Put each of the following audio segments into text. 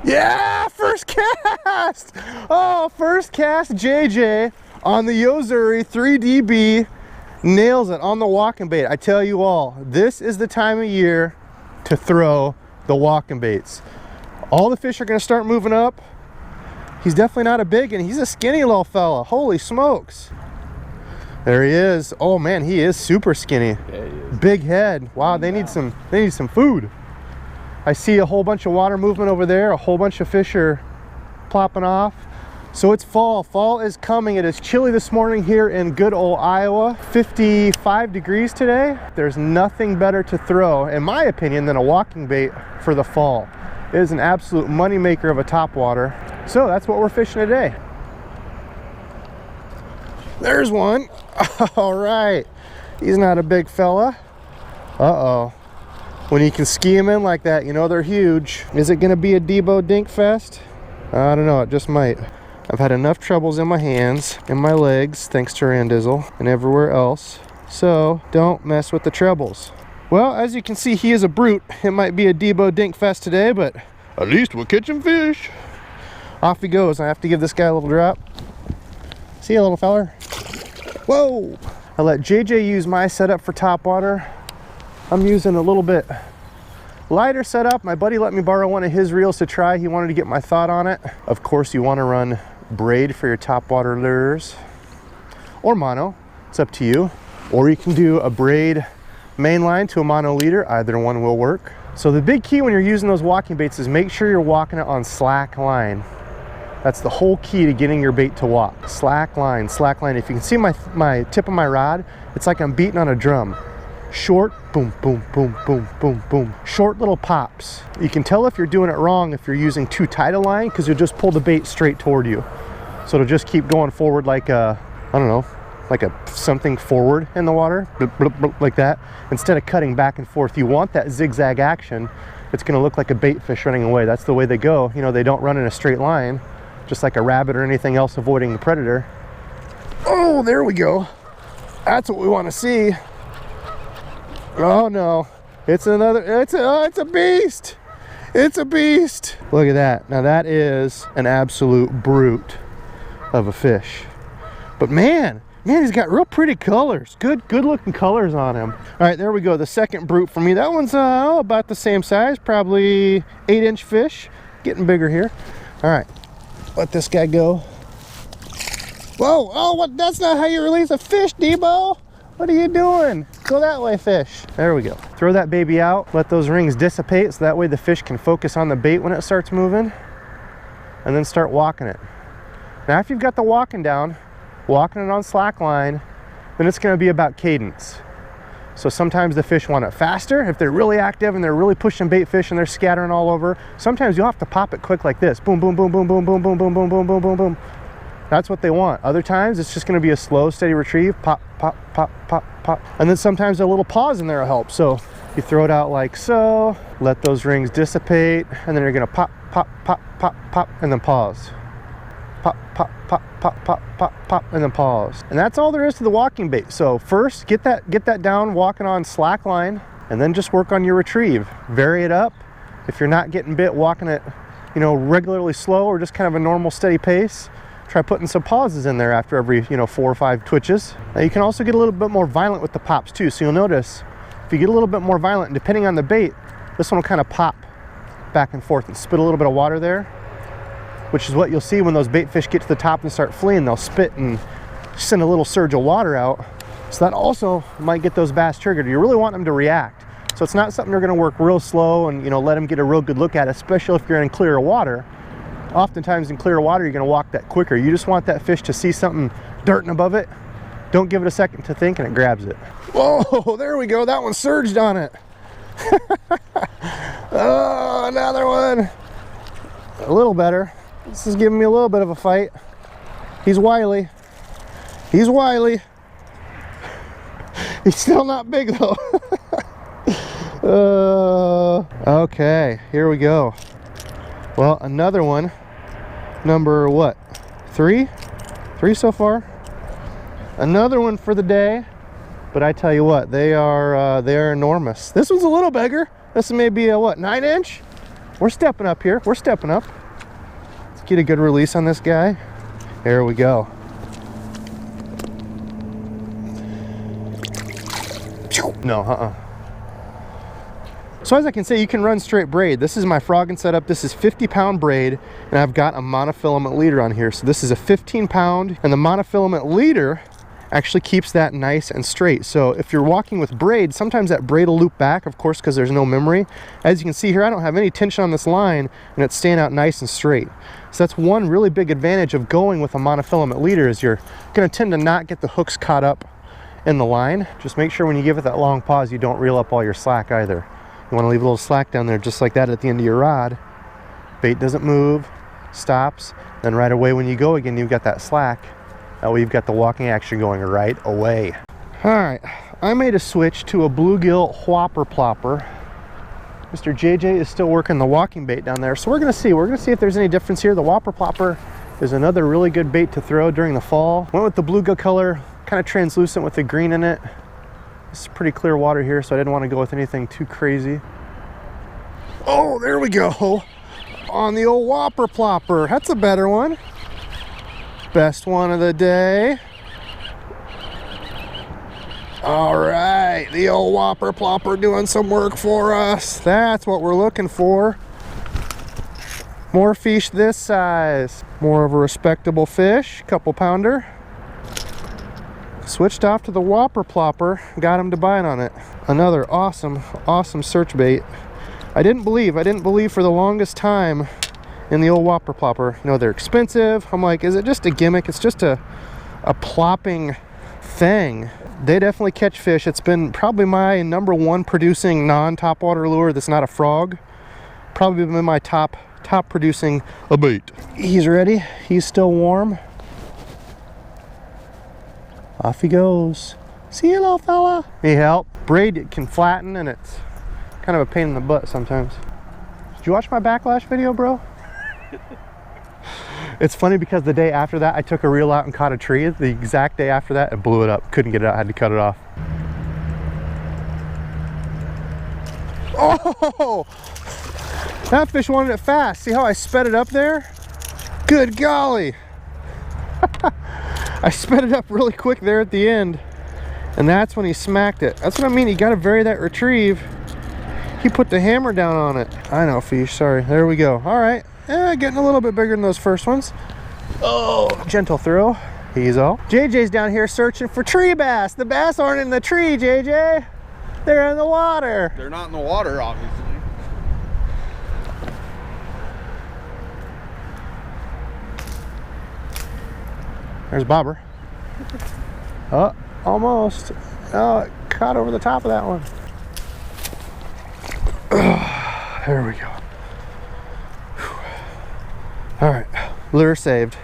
Yeah, first cast. Oh, first cast JJ on the Yozuri 3DB. Nails it on the walking bait. I tell you all, this is the time of year to throw the walking baits. All the fish are going to start moving up. He's definitely not a big one. He's a skinny little fella. Holy smokes. There he is. Oh man, he is super skinny. Yeah, he is. Big head. Wow, they need some food. I see a whole bunch of water movement over there. A whole bunch of fish are plopping off. So it's fall. Fall is coming. It is chilly this morning here in good old Iowa. 55 degrees today. There's nothing better to throw, in my opinion, than a walking bait for the fall. It is an absolute money maker of a topwater. So that's what we're fishing today. There's one. All right. He's not a big fella. Uh-oh. When you can ski them in like that, you know they're huge. Is it gonna be a DEBO dink fest? I don't know, it just might. I've had enough troubles in my hands, in my legs, thanks to Randizzle, and everywhere else. So don't mess with the trebles. Well, as you can see, he is a brute. It might be a DEBO dink fest today, but at least we're catching fish. Off he goes. I have to give this guy a little drop. See you, little feller. Whoa! I let JJ use my setup for topwater. I'm using a little bit lighter setup. My buddy let me borrow one of his reels to try. He wanted to get my thought on it. Of course, you want to run braid for your topwater lures, or mono. It's up to you. Or you can do a braid main line to a mono leader. Either one will work. So the big key when you're using those walking baits is make sure you're walking it on slack line. That's the whole key to getting your bait to walk. Slack line, slack line. If you can see my tip of my rod, it's like I'm beating on a drum. Short, boom, boom, boom, boom, boom, boom. Short little pops. You can tell if you're doing it wrong if you're using too tight a line, because you'll just pull the bait straight toward you. So it'll just keep going forward like a, I don't know, like a something forward in the water, blip, blip, blip, like that. Instead of cutting back and forth, you want that zigzag action. It's gonna look like a bait fish running away. That's the way they go. You know, they don't run in a straight line, just like a rabbit or anything else avoiding the predator. Oh, there we go. That's what we want to see. Oh no, it's another, it's a beast. It's a beast. Look at that. Now that is an absolute brute of a fish. But man, he's got real pretty colors. Good looking colors on him. All right, there we go. The second brute for me. That one's about the same size, probably 8-inch fish. Getting bigger here. All right, let this guy go. Whoa, oh, what? That's not how you release a fish, DEBO. What are you doing? Go that way, fish. There we go. Throw that baby out. Let those rings dissipate so that way the fish can focus on the bait when it starts moving. And then start walking it. Now, if you've got the walking down, walking it on slack line, then it's going to be about cadence. So sometimes the fish want it faster. If they're really active and they're really pushing bait fish and they're scattering all over, sometimes you'll have to pop it quick like this. Boom, boom, boom, boom, boom, boom, boom, boom, boom, boom, boom, boom, boom. That's what they want. Other times it's just going to be a slow, steady retrieve. Pop, pop, pop, pop, pop. And then sometimes a little pause in there will help. So you throw it out like so, let those rings dissipate, and then you're going to pop, pop, pop, pop, pop, and then pause. Pop, pop, pop, pop, pop, pop, pop, and then pause. And that's all there is to the walking bait. So first, get that down walking on slack line, and then just work on your retrieve. Vary it up. If you're not getting bit, walking it, you know, regularly slow or just kind of a normal steady pace. Try putting some pauses in there after every, 4 or 5 twitches. Now you can also get a little bit more violent with the pops too. So you'll notice if you get a little bit more violent, and depending on the bait, this one will kind of pop back and forth and spit a little bit of water there, which is what you'll see when those bait fish get to the top and start fleeing. They'll spit and send a little surge of water out. So that also might get those bass triggered. You really want them to react. So it's not something you're going to work real slow and let them get a real good look at, especially if you're in clear water. Oftentimes in clear water, you're going to walk that quicker. You just want that fish to see something darting above it. Don't give it a second to think, and it grabs it. Whoa, there we go. That one surged on it. Oh, another one. A little better. This is giving me a little bit of a fight. He's wily. He's wily. He's still not big though. Okay, here we go. Well, another one. Number what? 3 so far. Another one for the day. But I tell you what, they are enormous. This one's a little bigger. This may be a what, 9-inch? We're stepping up here. We're stepping up. Let's get a good release on this guy. There we go. No, So as I can say, you can run straight braid. This is my frogging setup. This is 50-pound braid, and I've got a monofilament leader on here. So this is a 15-pound, and the monofilament leader actually keeps that nice and straight. So if you're walking with braid, sometimes that braid will loop back, of course, because there's no memory. As you can see here, I don't have any tension on this line, and it's staying out nice and straight. So that's one really big advantage of going with a monofilament leader, is you're going to tend to not get the hooks caught up in the line. Just make sure when you give it that long pause, you don't reel up all your slack either. You want to leave a little slack down there just like that at the end of your rod. Bait doesn't move, stops, then right away when you go again, you've got that slack. That way you've got the walking action going right away. All right, I made a switch to a bluegill whopper plopper. Mr. JJ is still working the walking bait down there, so we're gonna see if there's any difference here. The whopper plopper is another really good bait to throw during the fall. Went with the bluegill color, kind of translucent with the green in it. It's pretty clear water here, so I didn't want to go with anything too crazy. Oh, there we go. On the old whopper plopper. That's a better one. Best one of the day. All right, the old whopper plopper doing some work for us. That's what we're looking for. More fish this size. More of a respectable fish, couple pounder. Switched off to the whopper plopper, got him to bite on it. Another awesome search bait. I didn't believe for the longest time in the old whopper plopper. You know, they're expensive. I'm like, is it just a gimmick? It's just a plopping thing. They definitely catch fish. It's been probably my #1 producing non-topwater lure that's not a frog. Probably been my top producing a bait. He's ready. He's still warm. Off he goes. See you, little fella. Need help? Braid can flatten, and it's kind of a pain in the butt sometimes. Did you watch my backlash video, bro? It's funny because the day after that, I took a reel out and caught a tree. The exact day after that, it blew it up. Couldn't get it out, had to cut it off. Oh! That fish wanted it fast. See how I sped it up there? Good golly! I sped it up really quick there at the end, and that's when he smacked it. That's what I mean, you gotta vary that retrieve. He put the hammer down on it. I know, fish, sorry. There we go. All right, getting a little bit bigger than those first ones. Oh, gentle throw. He's all. JJ's down here searching for tree bass. The bass aren't in the tree, JJ. They're in the water. They're not in the water, obviously. There's bobber. Oh, almost. Oh, it caught over the top of that one. There we go. All right, lure saved.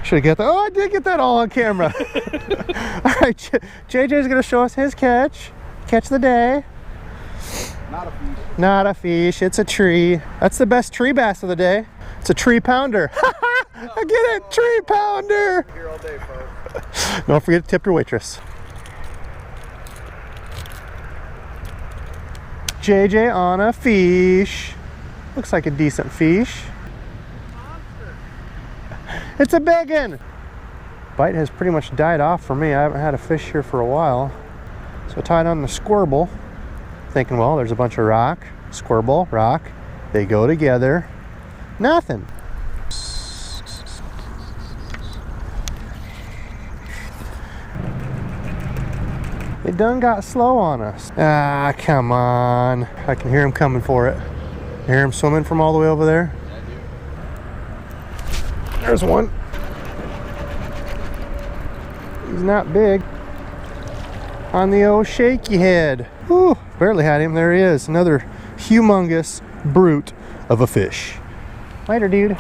Should have got that. Oh, I did get that all on camera. All right, JJ's gonna show us his catch. Catch of the day. Not a fish. Not a fish, it's a tree. That's the best tree bass of the day. It's a tree pounder. I get it, tree pounder. Here all day, folks. Don't forget to tip your waitress. JJ on a fish. Looks like a decent fish. It's a big one. Bite has pretty much died off for me. I haven't had a fish here for a while. So I tied on the squirble, thinking, well, there's a bunch of rock, squirble, rock. They go together. Nothing. It done got slow on us. Ah, come on. I can hear him coming for it. Hear him swimming from all the way over there? There's one. He's not big. On the old shaky head. Whew, barely had him. There he is. Another humongous brute of a fish. Later, dude.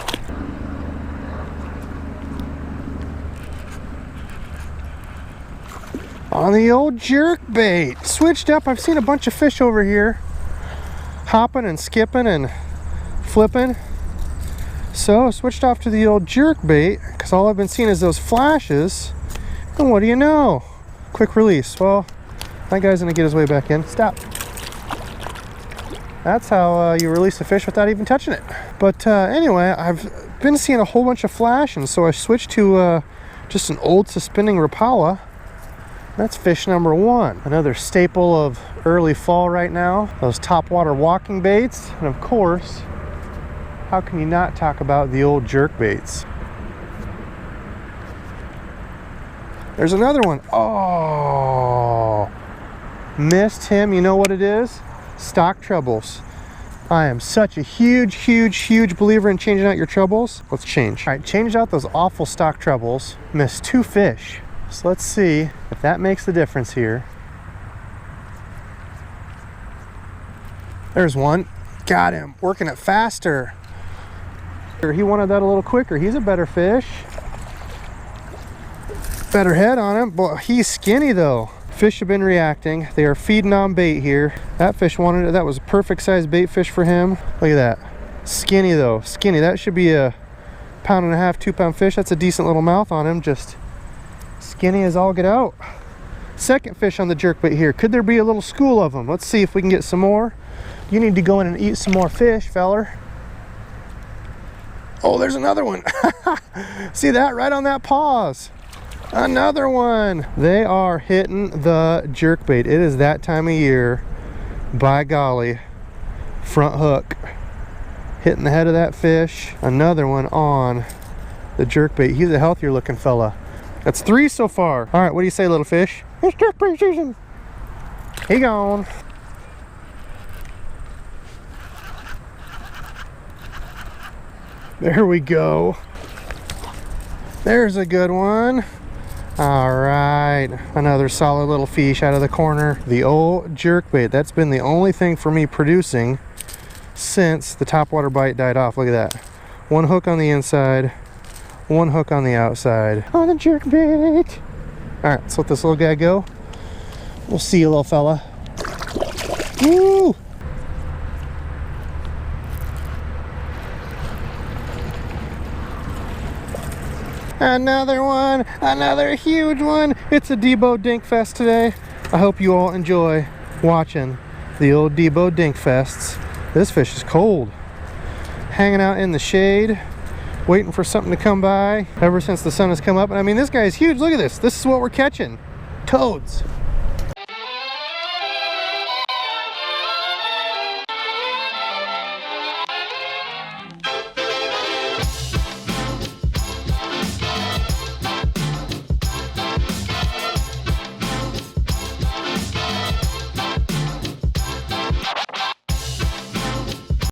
On the old jerkbait. Switched up. I've seen a bunch of fish over here hopping and skipping and flipping. So switched off to the old jerkbait because all I've been seeing is those flashes. And what do you know? Quick release. Well, that guy's gonna get his way back in. Stop. That's how you release a fish without even touching it. But anyway, I've been seeing a whole bunch of flashing, so I switched to just an old suspending Rapala. That's fish number 1. Another staple of early fall right now, those topwater walking baits. And of course, how can you not talk about the old jerk baits? There's another one. Oh, missed him. You know what it is? Stock trebles. I am such a huge believer in changing out your trebles. Let's change. All right, changed out those awful stock trebles. Missed 2 fish. So let's see if that makes the difference here. There's one. Got him. Working it faster. He wanted that a little quicker. He's a better fish. Better head on him. Boy, he's skinny though. Fish have been reacting. They are feeding on bait here. That fish wanted it. That was a perfect size bait fish for him. Look at that. Skinny though. Skinny. That should be a 1.5 pound, 2 pound fish. That's a decent little mouth on him. Just skinny as all get out. Second fish on the jerkbait here. Could there be a little school of them? Let's see if we can get some more. You need to go in and eat some more fish, feller. Oh, there's another one. See that? Right on that pause. Another one. They are hitting the jerkbait. It is that time of year. By golly. Front hook. Hitting the head of that fish. Another one on the jerkbait. He's a healthier looking fella. That's 3 so far. All right, what do you say, little fish? It's jerkbait season. He gone. There we go. There's a good one. All right, another solid little fish out of the corner. The old jerkbait. That's been the only thing for me producing since the topwater bite died off. Look at that. 1 hook on the inside, 1 hook on the outside on the jerkbait. All right, let's let this little guy go. We'll see you, little fella. Woo! Another one, another huge one. It's a DEBO Dink Fest today. I hope you all enjoy watching the old DEBO Dink Fests. This fish is cold. Hanging out in the shade, waiting for something to come by ever since the sun has come up. And I mean, this guy is huge. Look at this. This is what we're catching. Toads.